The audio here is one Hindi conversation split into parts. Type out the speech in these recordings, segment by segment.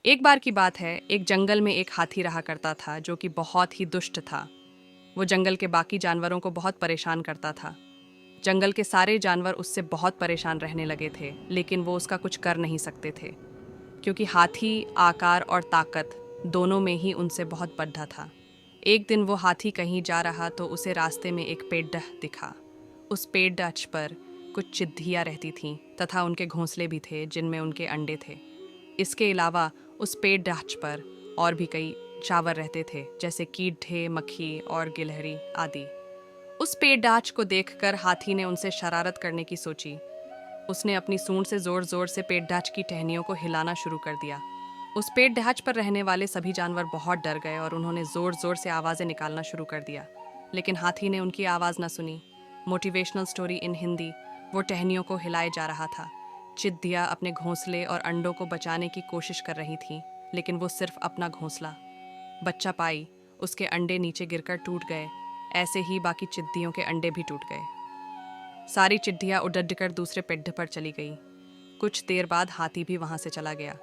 एक बार की बात है, एक जंगल में एक हाथी रहा करता था जो कि बहुत ही दुष्ट था। वो जंगल के बाकी जानवरों को बहुत परेशान करता था। जंगल के सारे जानवर उससे बहुत परेशान रहने लगे थे, लेकिन वो उसका कुछ कर नहीं सकते थे, क्योंकि हाथी आकार और ताकत दोनों में ही उनसे बहुत बड़ा था। एक दिन वो हाथी कहीं जा रहा तो उसे रास्ते में एक पेड़ दिखा। उस पेड़ पर कुछ चिट्ठियाँ रहती थीं तथा उनके घोंसले भी थे जिनमें उनके अंडे थे। इसके अलावा उस पेड़ पर और भी कई जानवर रहते थे, जैसे कीड़े, मक्खी और गिलहरी आदि। उस पेड़ को देखकर हाथी ने उनसे शरारत करने की सोची। उसने अपनी सूंड से जोर जोर से पेड़ की टहनियों को हिलाना शुरू कर दिया। उस पेड़ पर रहने वाले सभी जानवर बहुत डर गए और उन्होंने जोर जोर से आवाज़ें निकालना शुरू कर दिया, लेकिन हाथी ने उनकी आवाज़ न सुनी। Motivational story in Hindi. वो टहनियों को हिलाए जा रहा था। चिद्दियाँ अपने घोंसले और अंडों को बचाने की कोशिश कर रही थीं, लेकिन वो सिर्फ अपना घोंसला बच्चा पाई। उसके अंडे नीचे गिरकर टूट गए। ऐसे ही बाकी चिद्दियों के अंडे भी टूट गए। सारी चिट्ठियाँ उड़कर कर दूसरे पेड़ पर चली गई। कुछ देर बाद हाथी भी वहाँ से चला गया।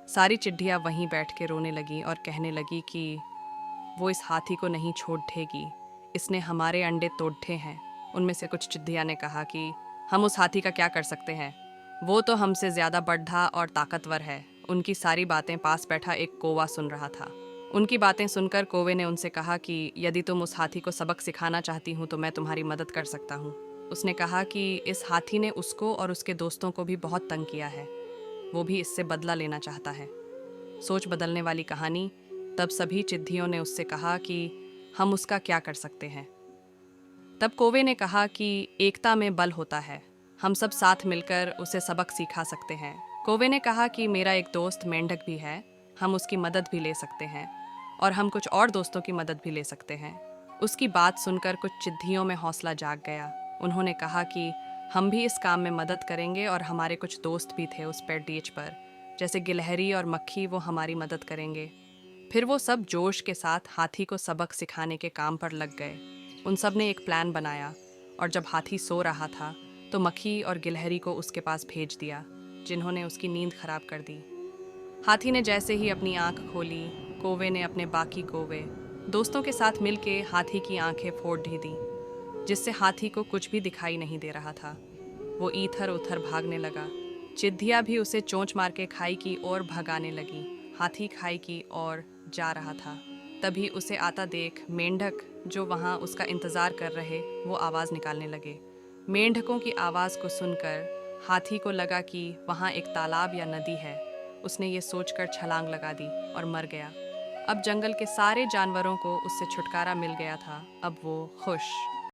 सारी चिट्ठियाँ वहीं बैठ के रोने लगी और कहने लगी कि वो इस हाथी को नहीं छोड़ेगी, इसने हमारे अंडे तोड़े हैं। उनमें से कुछ चिट्ठियाँ ने कहा कि हम उस हाथी का क्या कर सकते हैं, वो तो हमसे ज़्यादा बड़ा और ताकतवर है। उनकी सारी बातें पास बैठा एक कौवा सुन रहा था। उनकी बातें सुनकर कौवे ने उनसे कहा कि यदि तुम उस हाथी को सबक सिखाना चाहती हूँ तो मैं तुम्हारी मदद कर सकता हूँ। उसने कहा कि इस हाथी ने उसको और उसके दोस्तों को भी बहुत तंग किया है, वो भी इससे बदला लेना चाहता है। सोच बदलने वाली कहानी। तब सभी चिट्ठियों ने उससे कहा कि हम उसका क्या कर सकते हैं। तब कौवे ने कहा कि एकता में बल होता है, हम सब साथ मिलकर उसे सबक सिखा सकते हैं। कौवे ने कहा कि मेरा एक दोस्त मेंढक भी है, हम उसकी मदद भी ले सकते हैं और हम कुछ और दोस्तों की मदद भी ले सकते हैं। उसकी बात सुनकर कुछ चिट्ठियों में हौसला जाग गया। उन्होंने कहा कि हम भी इस काम में मदद करेंगे और हमारे कुछ दोस्त भी थे उस पेड़ पर, जैसे गिलहरी और मक्खी, वो हमारी मदद करेंगे। फिर वो सब जोश के साथ हाथी को सबक सिखाने के काम पर लग गए। उन सब ने एक प्लान बनाया और जब हाथी सो रहा था तो मक्खी और गिलहरी को उसके पास भेज दिया, जिन्होंने उसकी नींद खराब कर दी। हाथी ने जैसे ही अपनी आंख खोली, कौवे ने अपने बाकी कौवे दोस्तों के साथ मिलके हाथी की आंखें फोड़ दी, जिससे हाथी को कुछ भी दिखाई नहीं दे रहा था। वो इधर उधर भागने लगा। चिट्ठियाँ भी उसे चोंच मार के खाई की ओर भगाने लगी। हाथी खाई की ओर जा रहा था, तभी उसे आता देख मेंढक, जो वहाँ उसका इंतज़ार कर रहे, वो आवाज़ निकालने लगे। मेंढकों की आवाज़ को सुनकर हाथी को लगा कि वहाँ एक तालाब या नदी है। उसने ये सोचकर छलांग लगा दी और मर गया। अब जंगल के सारे जानवरों को उससे छुटकारा मिल गया था। अब वो खुश